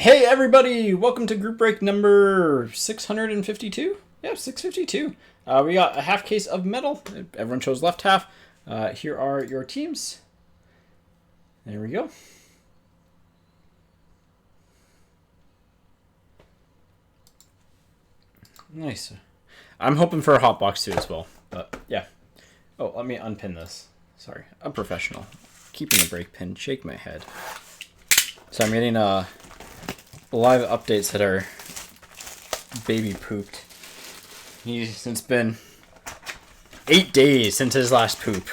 Hey everybody, welcome to group break number 652. Yeah, 652. We got a half case of metal. Everyone chose left half. Here are your teams. There we go. Nice. I'm hoping for a hot box too as well. But yeah. Oh, let me unpin this. Sorry, I'm professional. Keeping the break pin. Shake my head. So I'm getting live updates that our baby pooped. It's been 8 days since his last poop,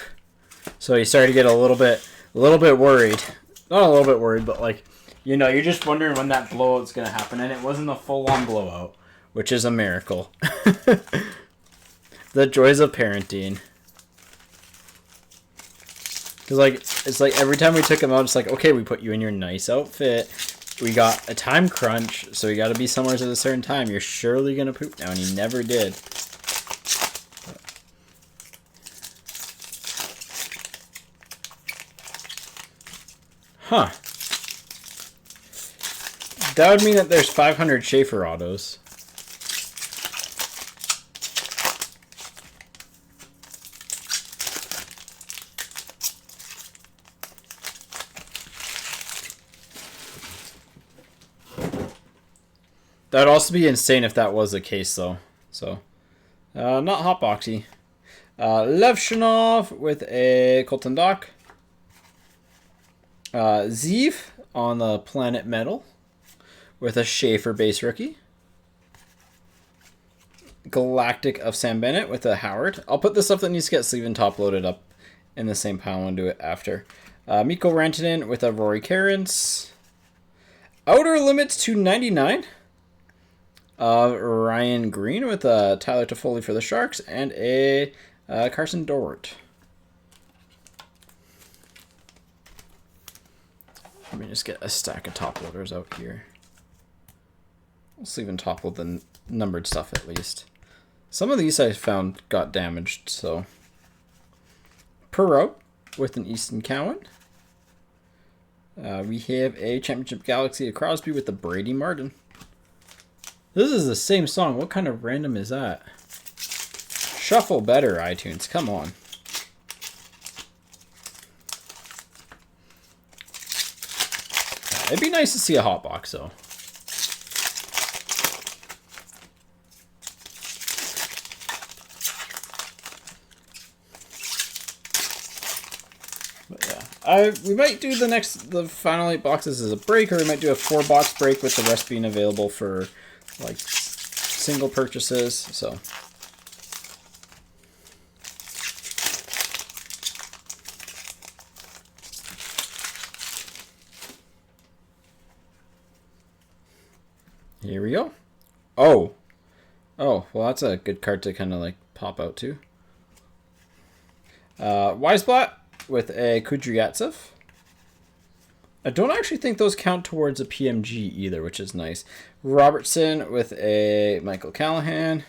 so he started to get a little bit worried. Not a little bit worried, but like, you're just wondering when that blowout's gonna happen, and it wasn't a full-on blowout, which is a miracle. The joys of parenting. Cause it's like every time we took him out, it's like, okay, we put you in your nice outfit. We got a time crunch, so you got to be somewhere at a certain time. You're surely going to poop now, and he never did. Huh. That would mean that there's 500 Schaefer autos. That'd also be insane if that was the case, though. So, not hotboxy. Levshinov with a Colton Dock. Zephyr on the Planet Metal with a Schaefer base rookie. Galactic of Sam Bennett with a Howard. I'll put the stuff that needs to get sleeve and top loaded up in the same pile and do it after. Mikko Rantanen with a Rory Cairns. Outer Limits to 99. Ryan Green with Tyler Toffoli for the Sharks and a Carson Dort. Let me just get a stack of top loaders out here. We'll sleeve and top load the numbered stuff at least. Some of these I found got damaged, so. Perot with an Easton Cowan. We have a Championship Galaxy of Crosby with the Brady Martin. This is the same song. What kind of random is that? Shuffle better, iTunes. Come on. It'd be nice to see a hot box, though. But yeah, we might do the final 8 boxes as a break, or we might do a 4-box break with the rest being available for like single purchases. So here we go. Oh, well, that's a good card to kind of like pop out to. Weisblatt with a Kudryavtsev. I don't actually think those count towards a PMG either, which is nice. Robertson with a Michael Callahan.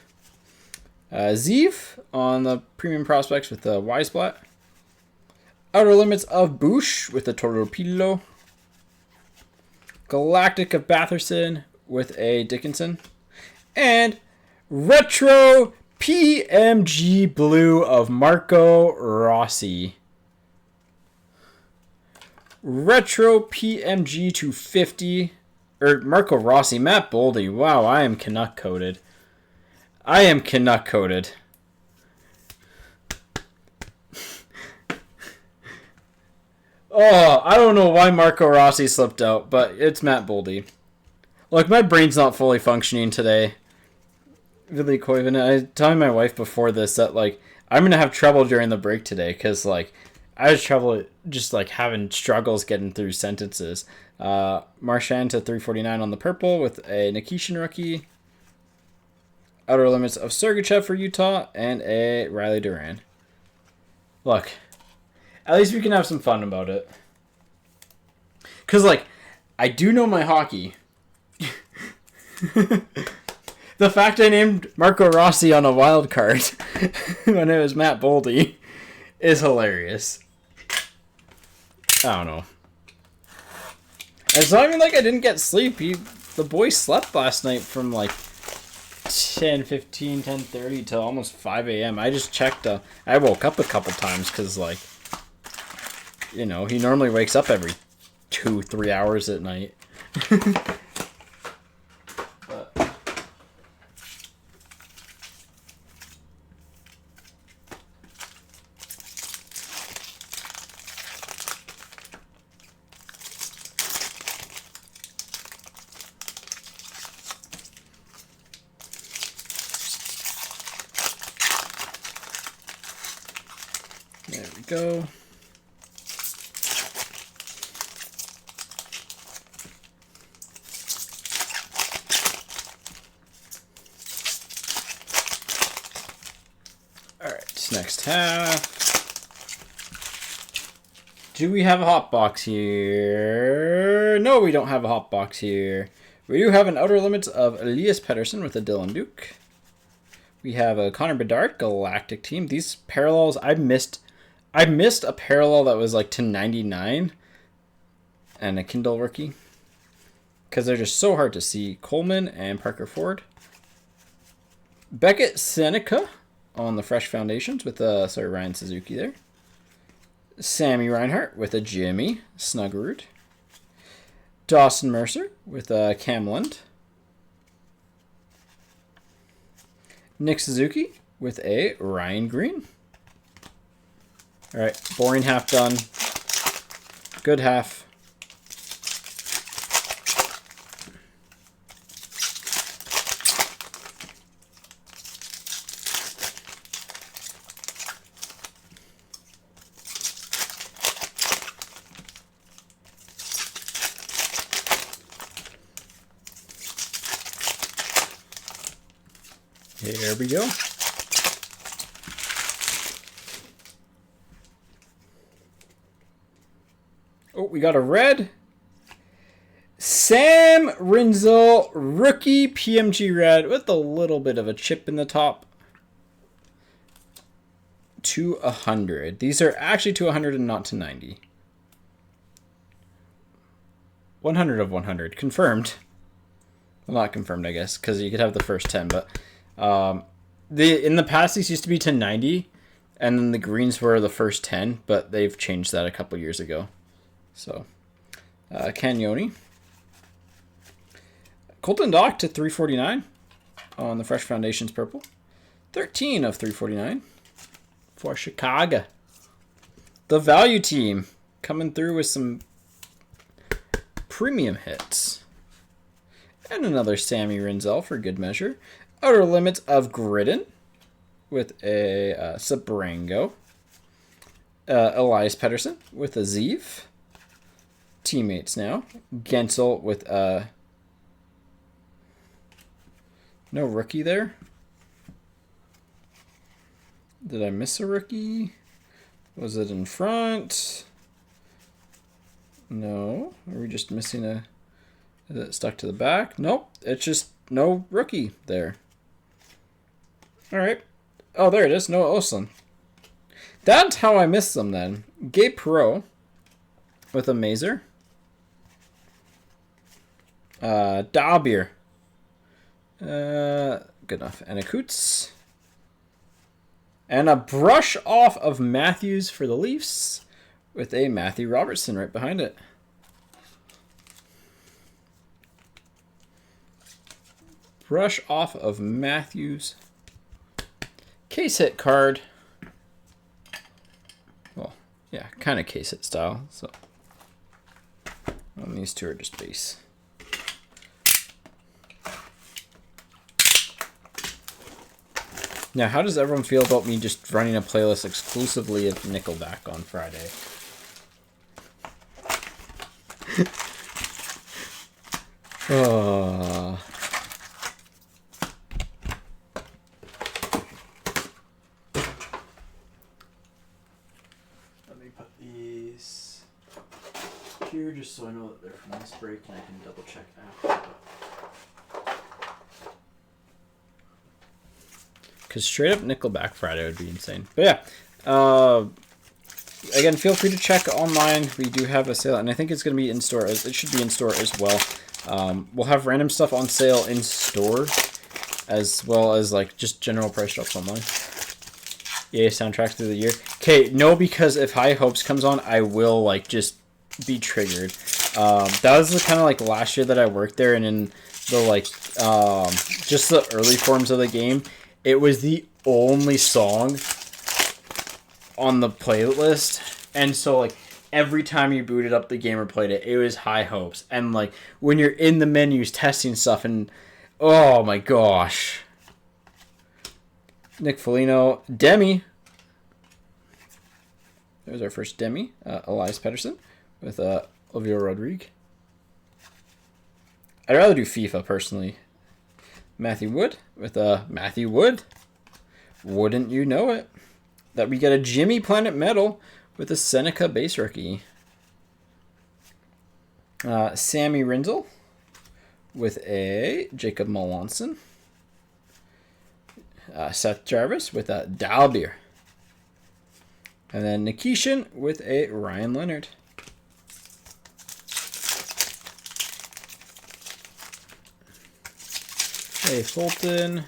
Zeev on the Premium Prospects with the Weisblatt. Outer Limits of Bush with the Toropilo. Galactic of Batherson with a Dickinson. And Retro PMG Blue of Marco Rossi. Retro PMG 250. Or Marco Rossi. Matt Boldy. Wow, I am Canuck coded. I am Canuck coded. Oh, I don't know why Marco Rossi slipped out, but it's Matt Boldy. Look, my brain's not fully functioning today. Really, Koiven, I was telling my wife before this that, like, I'm going to have trouble during the break today because, like, I was trouble just, like, having struggles getting through sentences. Marchand to 349 on the purple with a Nikishin rookie. Outer Limits of Sergachev for Utah and a Riley Duran. Look, at least we can have some fun about it. Because, like, I do know my hockey. The fact I named Marco Rossi on a wild card when it was Matt Boldy is hilarious. I don't know. It's not even like I didn't get sleep. The boy slept last night from like 10:15, 10:30 till almost 5 a.m. I just checked. I woke up a couple times because, like, you know, he normally wakes up every 2-3 hours at night. But there we go. Alright, next half. Do we have a hot box here? No, we don't have a hot box here. We do have an Outer Limits of Elias Pettersson with a Dylan Duke. We have a Connor Bedard Galactic Team. These parallels, I missed a parallel that was like to 99 and a Kindle rookie because they're just so hard to see. Coleman and Parker Ford. Beckett Seneca on the Fresh Foundations with Ryan Suzuki there. Sammy Reinhart with a Jimmy Snuggerud. Dawson Mercer with a Camland. Nick Suzuki with a Ryan Green. All right, boring half done. Good half. Here we go. Oh, we got a red. Sam Rinzel, rookie PMG red with a little bit of a chip in the top. 2/100. These are actually 2/100 and not to 90. 100 of 100. Confirmed. Well, not confirmed, I guess, because you could have the first 10, but in the past these used to be to 90, and then the greens were the first 10, but they've changed that a couple years ago. So, Cagnoni. Colton Dock to 349 on the Fresh Foundations purple. 13 of 349 for Chicago. The value team coming through with some premium hits. And another Sammy Rinzel for good measure. Outer Limits of Gridden with a Sabrango. Elias Pettersson with a Zeev. Teammates now. Gensel with a... No rookie there. Did I miss a rookie? Was it in front? No. Are we just missing a... Is it stuck to the back? Nope. It's just no rookie there. All right. Oh, there it is. Noah Oslin. That's how I missed them then. Gabe Perreault with a Mazer. Dalbier. Good enough. And a Coots. And a brush off of Matthews for the Leafs with a Matthew Robertson right behind it. Brush off of Matthews. Case hit card. Well, yeah, kind of case hit style. So, and these two are just base. Now, how does everyone feel about me just running a playlist exclusively of Nickelback on Friday? Oh. Let me put these here just so I know that they're from this break and I can double check after. Because straight up Nickelback Friday would be insane. But yeah, again, feel free to check online. We do have a sale, and I think it's going to be in store. It should be in store as well. We'll have random stuff on sale in store, as well as like just general price drops online. Yay, soundtrack through the year. Okay, no, because if High Hopes comes on, I will like just be triggered. That was the kind of like last year that I worked there, and in the like just the early forms of the game, it was the only song on the playlist, and so like every time you booted up the game or played it, it was High Hopes. And like when you're in the menus testing stuff, and oh my gosh, Nick Foligno, Demi. There's our first Demi, Elias Pettersson with Olivia Rodrigue. I'd rather do FIFA personally. Matthew Wood with Matthew Wood. Wouldn't you know it? That we get a Jimmy Planet medal with a Seneca base rookie. Sammy Rinzel with a Jacob Melanson. Seth Jarvis with a Dalbeer. And then Nikishin with a Ryan Leonard. A Fulton.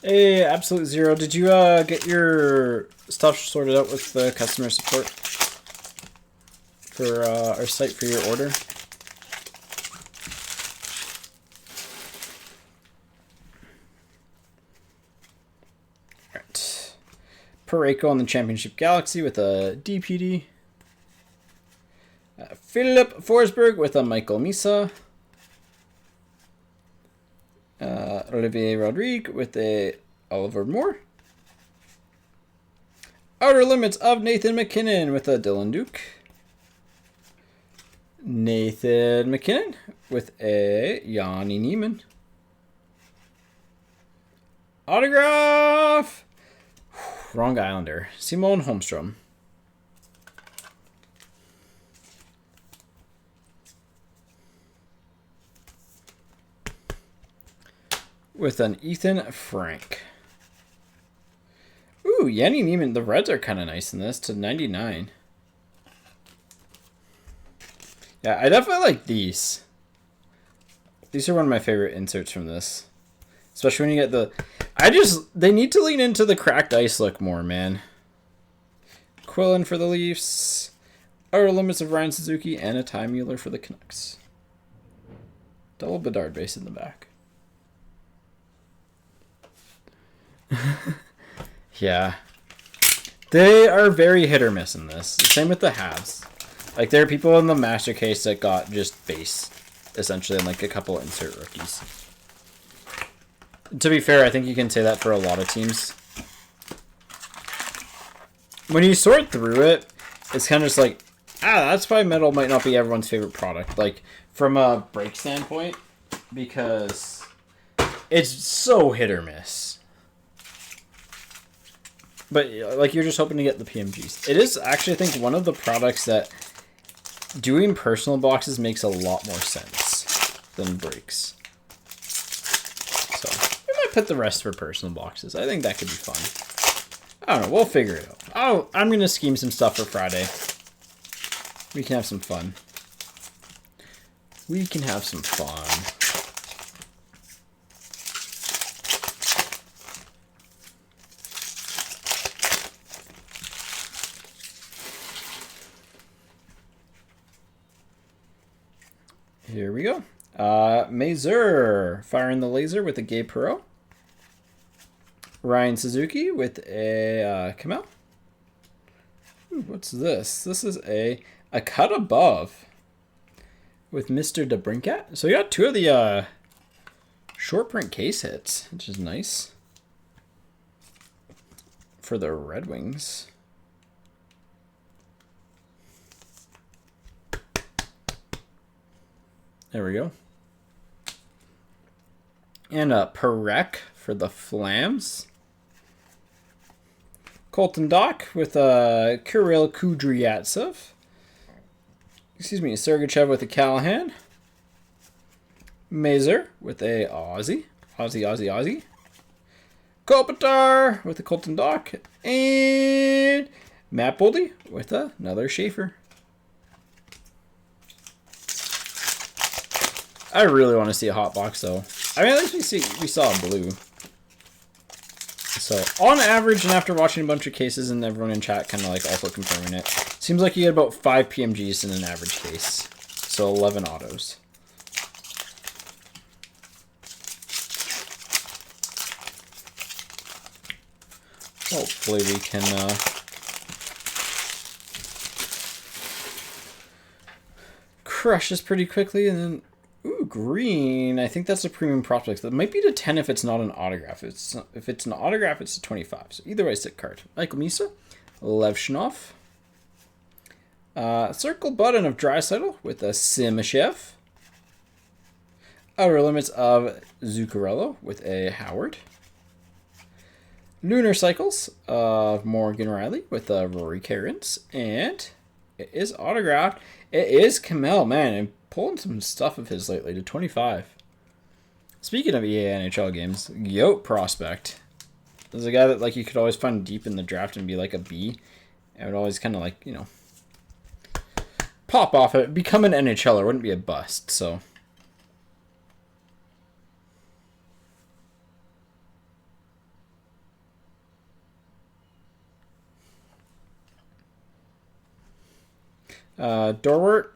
Hey, Absolute Zero, did you get your stuff sorted out with the customer support for our site for your order? Alright. Pareko on the Championship Galaxy with a DPD. Philip Forsberg with a Michael Misa. Olivier Rodrigue with a Oliver Moore. Outer Limits of Nathan McKinnon with a Dylan Duke. Nathan McKinnon with a Yanni Neiman. Autograph! Wrong Islander. Simone Holmstrom. With an Ethan Frank. Ooh, Yanni Neiman. The reds are kind of nice in this to 99. Yeah, I definitely like these. These are one of my favorite inserts from this. Especially when you get the... They need to lean into the cracked ice look more, man. Quillen for the Leafs. Outer Limits of Ryan Suzuki and a Ty Mueller for the Canucks. Double Bedard base in the back. Yeah. They are very hit or miss in this. Same with the halves. Like, there are people in the master case that got just base, essentially, and like a couple insert rookies. To be fair, I think you can say that for a lot of teams. When you sort through it, it's kind of just like, that's why metal might not be everyone's favorite product. Like, from a break standpoint, because it's so hit or miss. But, like, you're just hoping to get the PMGs. It is actually, I think, one of the products that doing personal boxes makes a lot more sense than breaks. So, we might put the rest for personal boxes. I think that could be fun. I don't know. We'll figure it out. Oh, I'm going to scheme some stuff for Friday. We can have some fun. We can have some fun. Here we go. Mazur firing the laser with a Gabe Perreault. Ryan Suzuki with a Kamel. Ooh, what's this? This is a cut above with Mr. DeBrincat. So you got two of the short print case hits, which is nice for the Red Wings. There we go. And a Perek for the Flams. Colton Dock with a Kirill Kudryavtsev. Excuse me, Sergachev with a Callahan. Mazer with a Aussie. Aussie. Kopitar with a Colton Dock. And Matt Boldy with another Schaefer. I really want to see a hot box though. I mean, at least we saw a blue. So on average, and after watching a bunch of cases and everyone in chat kind of like also confirming it, seems like you get about 5 PMGs in an average case. So 11 autos. Hopefully we can crush this pretty quickly. And then, ooh, green. I think that's a premium prospect. That might be to 10 if it's not an autograph. If it's an autograph, it's a 25. So either way, sick card. Michael Misa, Levshinov. Circle button of Draisaitl with a Simashev. Outer limits of Zuccarello with a Howard. Lunar Cycles of Morgan Riley with Rory Cairns. And it is autographed. It is Kamel, man. I'm pulling some stuff of his lately to 25. Speaking of EA NHL games, Yote prospect. There's a guy that like you could always find deep in the draft and be like a B. I would always kind of like, you know, pop off it. Become an NHLer. Wouldn't be a bust, so... Dorwart.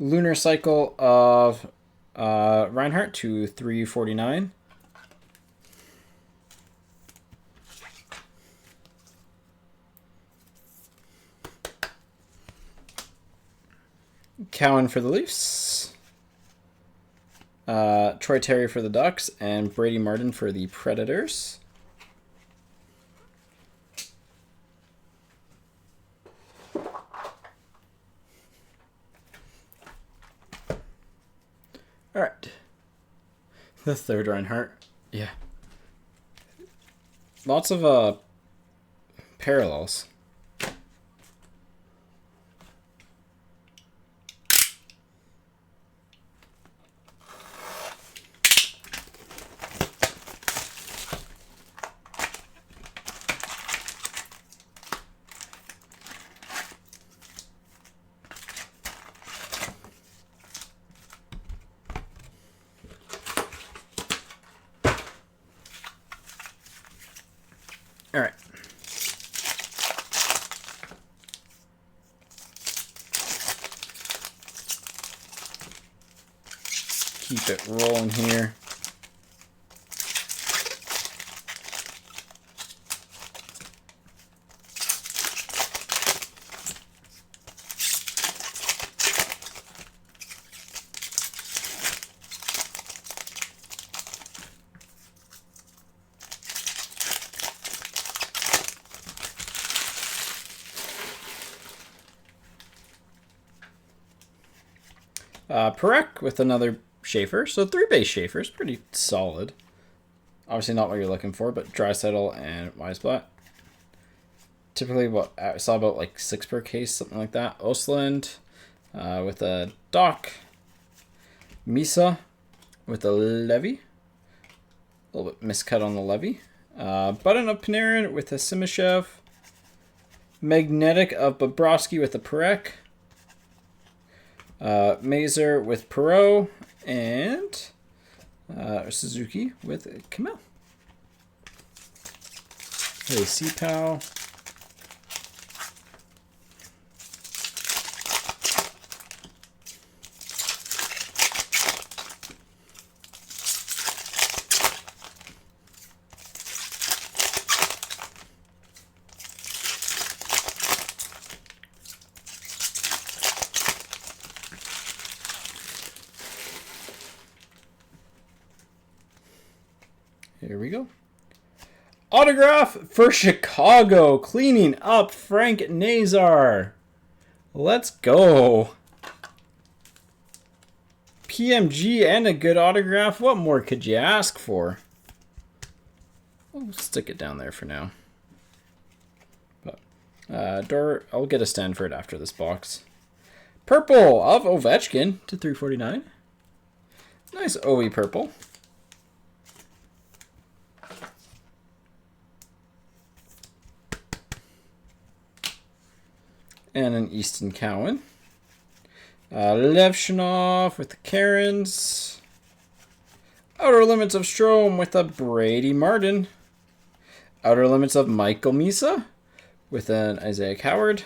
Lunar Cycle of Reinhardt to 349. Cowan for the Leafs. Troy Terry for the Ducks. And Brady Martin for the Predators. All right. The third Reinhardt. Yeah. Lots of parallels. All right. Keep it rolling here. Perek with another Schaefer. So 3 base Schaefers. Pretty solid. Obviously not what you're looking for, but Draisaitl and Weisblatt. Typically what I saw about like 6 per case, something like that. Osland with a Doc. Misa with a Levy. A little bit miscut on the Levy. Button of Panarin with a Simashev. Magnetic of Bobrovsky with a Perek. Mazer with Perot, and Suzuki with Kamel. Hey, C-Pow. Here we go. Autograph for Chicago. Cleaning up Frank Nazar. Let's go. PMG and a good autograph. What more could you ask for? We'll stick it down there for now. But I'll get a stand for it after this box. Purple of Ovechkin to 349. Nice OE purple. And an Easton Cowan. Levshinov with the Karens. Outer Limits of Strome with a Brady Martin. Outer Limits of Michael Misa with an Isaiah Coward.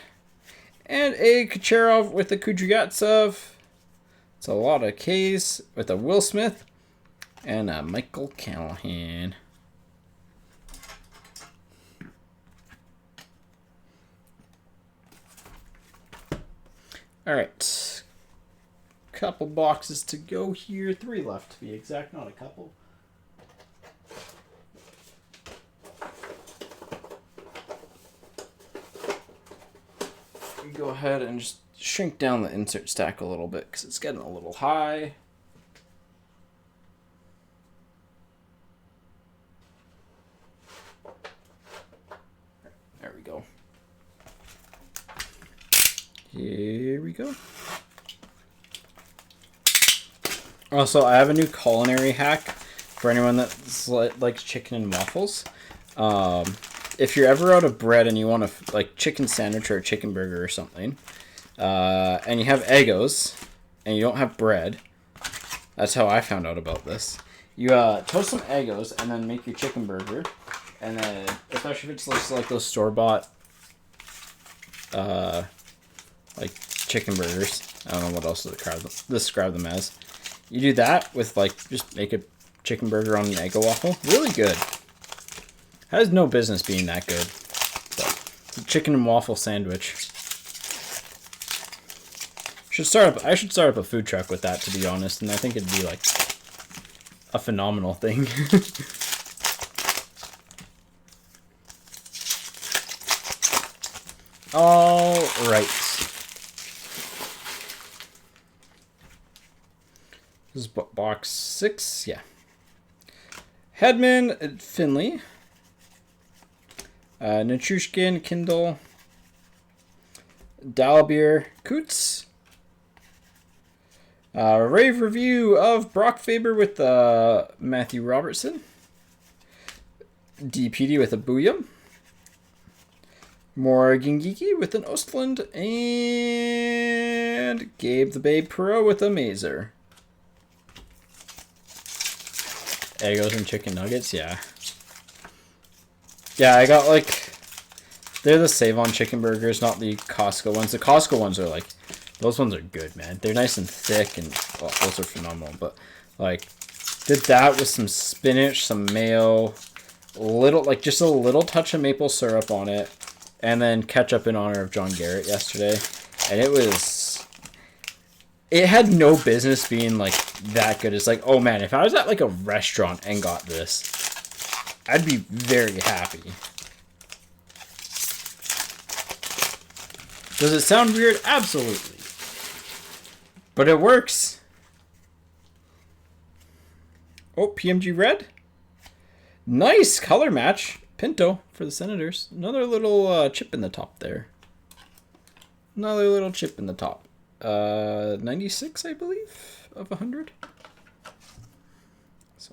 And a Kucherov with a Kudryavtsev. It's a lot of Ks with a Will Smith. And a Michael Callahan. Alright. Couple boxes to go here. 3 left to be exact, not a couple. Go ahead and just shrink down the insert stack a little bit because it's getting a little high. There we go. Here we go. Also, I have a new culinary hack for anyone that likes chicken and waffles. If you're ever out of bread and you want a like chicken sandwich or a chicken burger or something, and you have Eggos and you don't have bread, that's how I found out about this. You toast some Eggos and then make your chicken burger, and then especially if it's just like those store-bought like chicken burgers. I don't know what else to describe them as. You do that with like just make a chicken burger on an Eggo waffle. Really good. Has no business being that good. But it's a chicken and waffle sandwich. I should start up a food truck with that, to be honest, and I think it'd be like a phenomenal thing. All right. This is box 6, yeah. Hedman, Finley. Nichushkin, Kindle. Dalbeer, Coots. Rave review of Brock Faber with Matthew Robertson. DPD with a Booyah. More Gingiki with an Ostland. And Gabe the Babe Perot with a Mazer. Eggos and chicken nuggets, yeah. Yeah, I got like, they're the Save-On chicken burgers, not the Costco ones. The Costco ones are like, those ones are good, man. They're nice and thick, and well, those are phenomenal. But like, did that with some spinach, some mayo, just a little touch of maple syrup on it, and then ketchup in honor of John Garrett yesterday. And it had no business being like that good. It's like, oh man, if I was at like a restaurant and got this, I'd be very happy. Does it sound weird? Absolutely. But it works. Oh, PMG red. Nice color match. Pinto for the Senators. Another little chip in the top there. Another little chip in the top. 96, I believe, of 100. So,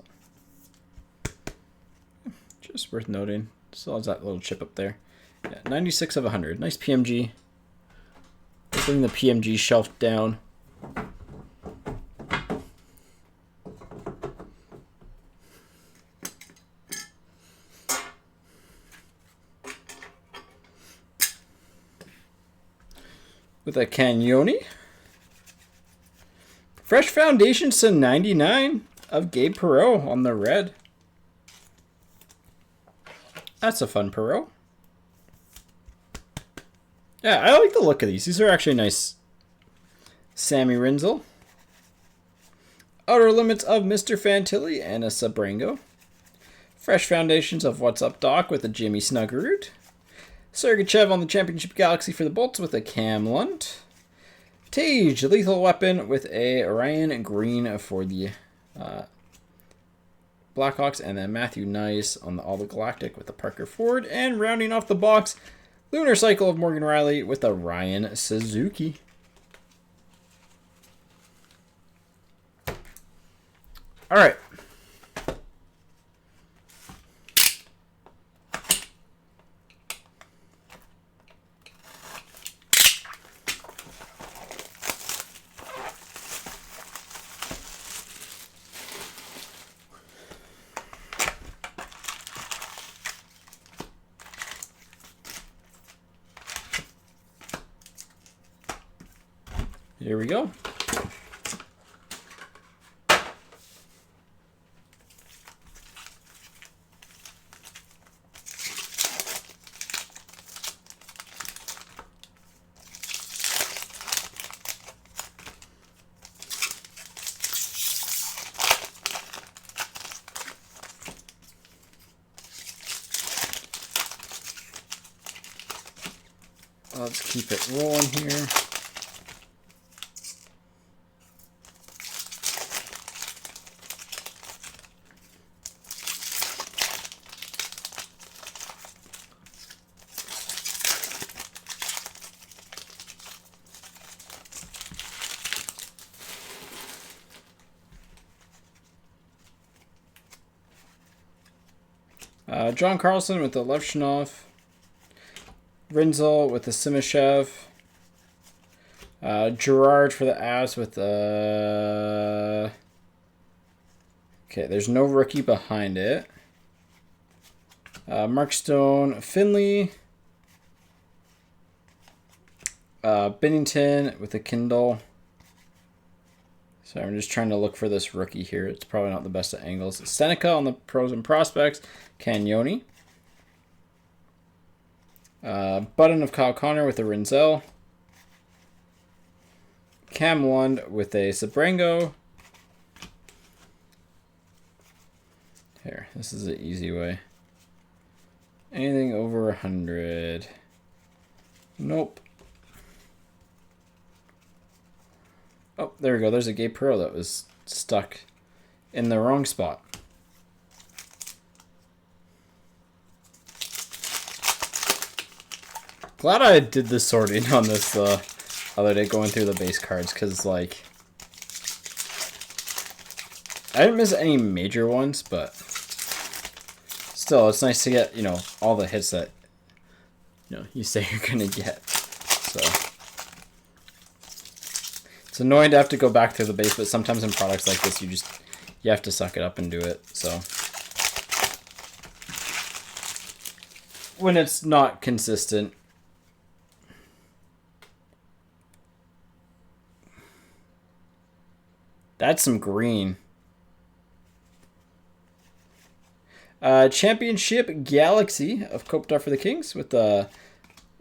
just worth noting. Still has that little chip up there. Yeah, 96 of 100. Nice PMG. Putting the PMG shelf down. With a Cagnoni. Fresh Foundations to 99 of Gabe Perot on the red. That's a fun Perot. Yeah, I like the look of these. These are actually nice. Sammy Rinzel. Outer Limits of Mr. Fantilli and a Sabrango. Fresh Foundations of What's Up Doc with a Jimmy Snuggerud. Sergachev on the Championship Galaxy for the Bolts with a Cam Lunt. Tage, Lethal Weapon with a Ryan Green for the Blackhawks, and then Matthew Nice on the All the Galactic with the Parker Ford, and rounding off the box, Lunar Cycle of Morgan Riley with a Ryan Suzuki. All right. Here we go. Let's keep it rolling here. John Carlson with the Levshunov. Rinzel with the Simashev. Gerard for the Avs with the... Okay, there's no rookie behind it. Mark Stone, Finley. Binnington with the Kindle. So I'm just trying to look for this rookie here. It's probably not the best at angles. Seneca on the pros and prospects. Cagnoni. Button of Kyle Connor with a Rinzel. Cam Lund with a Sabrango. Here, this is an easy way. Anything over 100. Nope. Oh, there we go. There's a Gabe Pearl that was stuck in the wrong spot. Glad I did the sorting on this other day, going through the base cards, because, like, I didn't miss any major ones, but still, it's nice to get, you know, all the hits that, you know, you say you're going to get. So it's annoying to have to go back through the base, but sometimes in products like this, you have to suck it up and do it. So when it's not consistent. That's some green. Championship Galaxy of Kopitar for the Kings with the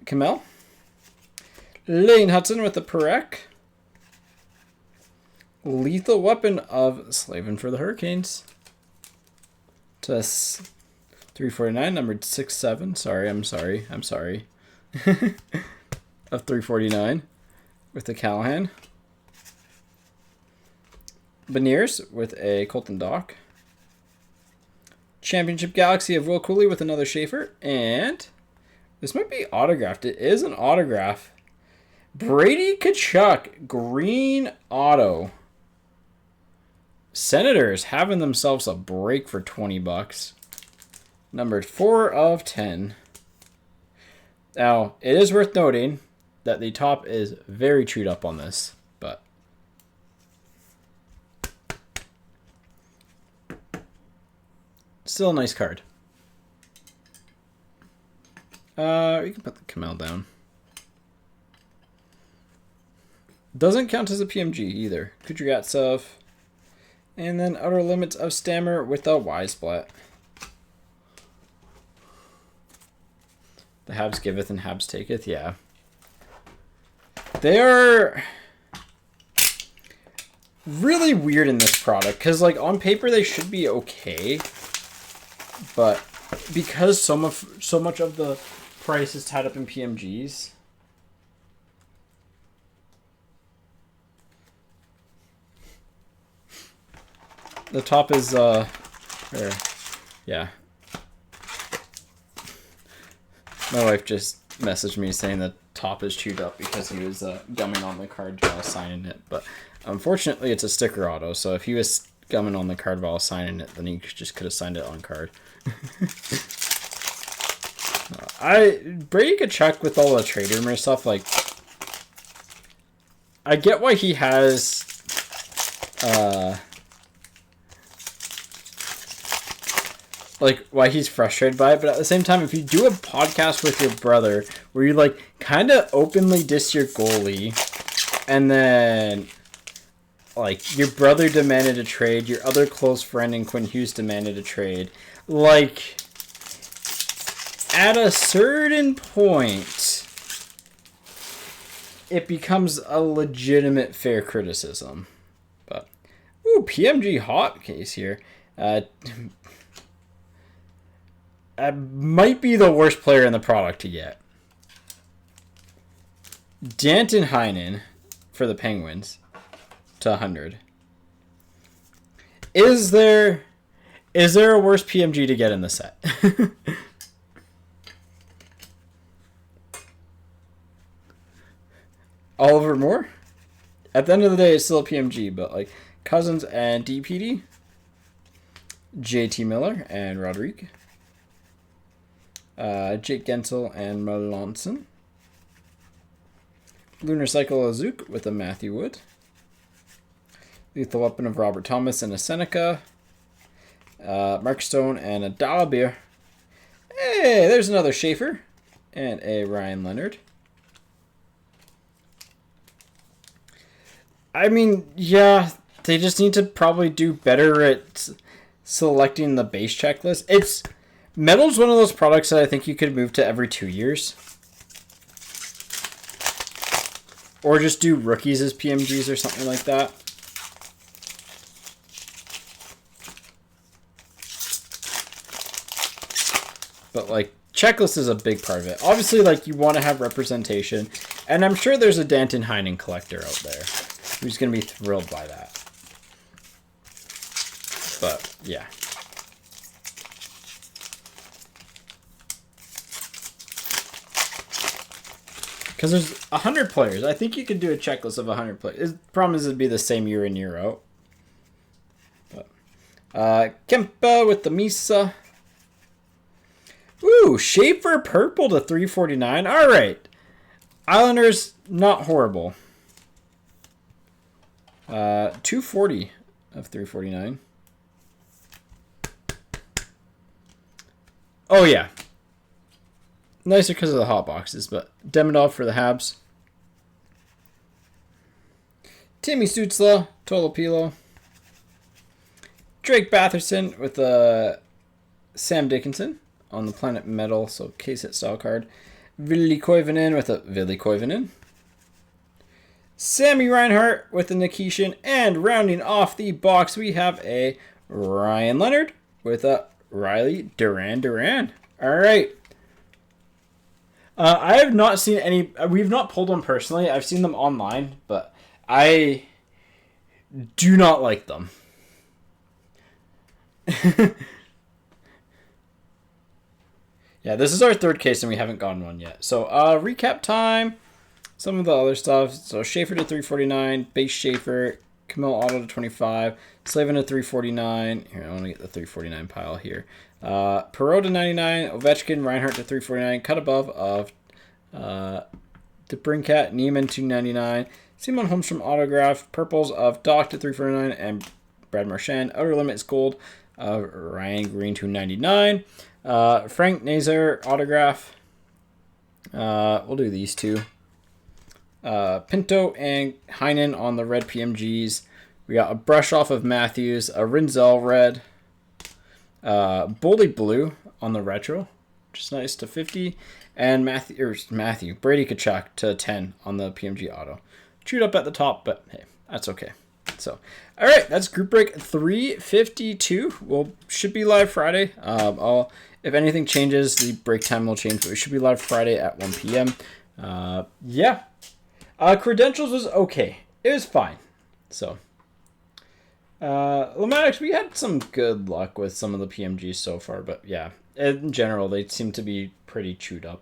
Kamel. Lane Hudson with the Perek. Lethal Weapon of Slavin for the Hurricanes. To 349, numbered 6-7. Sorry, I'm sorry. Of 349 with the Callahan. Beniers with a Colton Dock. Championship Galaxy of Will Cooley with another Schaefer. And this might be autographed. It is an autograph. Brady Tkachuk, green auto. Senators having themselves a break for $20. Numbered 4/10. Now, it is worth noting that the top is very chewed up on this, but still a nice card. We can put the Kamel down. Doesn't count as a PMG either. Kudryavtsev. And then Outer Limits of Stammer with a Y-Splat. The Habs giveth and Habs taketh, yeah. They are really weird in this product, because, like, on paper they should be okay, but because so much of the price is tied up in PMGs, The top is, yeah. My wife just messaged me saying the top is chewed up because he was gumming on the card while signing it. But unfortunately, it's a sticker auto, so if he was gumming on the card while signing it, then he just could have signed it on card. Brady could check with all the trade rumor stuff. Like, I get why he has, like, why he's frustrated by it, but at the same time, if you do a podcast with your brother where you, like, kind of openly diss your goalie, and then, like, your brother demanded a trade, your other close friend in Quinn Hughes demanded a trade, like, at a certain point, it becomes a legitimate fair criticism. But, ooh, PMG hot case here. Might be the worst player in the product to get. Danton Heinen for the Penguins to 100. Is there a worse PMG to get in the set? Oliver Moore? At the end of the day, it's still a PMG, but like Cousins and DPD, JT Miller and Rodrigue, Jake Gensel and Melanson, Lunar Cycle Azuc with a Matthew Wood, Lethal Weapon of Robert Thomas and a Seneca, Mark Stone and a Dalbeer. Hey, there's another Schaefer and a Ryan Leonard. I mean, yeah, they just need to probably do better at selecting the base checklist. Metal's one of those products that I think you could move to every 2 years. Or just do rookies as PMGs or something like that. But, like, checklist is a big part of it. Obviously, like, you want to have representation. And I'm sure there's a Danton Heinen collector out there who's going to be thrilled by that. But, yeah. Because there's 100 players. I think you could do a checklist of 100 players. The problem is it'd be the same year in, year out. But, Kempa with the Misa. Ooh, Schaefer purple to 349. All right. Islanders, not horrible. 240 of 349. Oh, yeah. Nicer because of the hot boxes, but Demidov for the Habs. Timmy Stutzla, Tolopilo. Drake Batherson with Sam Dickinson on the Planet Metal, so case hit style card. Ville Koivunen with a Ville Koivunen. Sammy Reinhart with a Nikishin, and rounding off the box, we have a Ryan Leonard with a Riley Duran. All right. I have not seen any. We've not pulled them personally. I've seen them online, but I do not like them. Yeah, this is our third case, and we haven't gotten one yet. So, recap time. Some of the other stuff. So, Schaefer to 349, base Schaefer, Camille Auto to 25, Slavin to 349. Here, I want to get the 349 pile here. Perot to 99, Ovechkin, Reinhardt to 349, cut above of DeBrincat, Neiman to 99, Simon Holmstrom autograph, purples of Doc to 349, and Brad Marchand, outer limits gold of Ryan Green to 99. Frank Nazar autograph. We'll do these two. Pinto and Heinen on the red PMGs. We got a brush off of Matthews, a Rinzel red, Boldy blue on the retro, which is nice to 50, and Matthew Brady Tkachuk to 10 on the PMG auto. Chewed up at the top, but hey, that's okay. So, all right, that's group break 352. Should be live Friday. If anything changes, the break time will change, but we should be live Friday at 1 p.m. Yeah. Credentials was okay. It was fine. So, Lematics, we had some good luck with some of the PMGs so far, but yeah, in general, they seem to be pretty chewed up.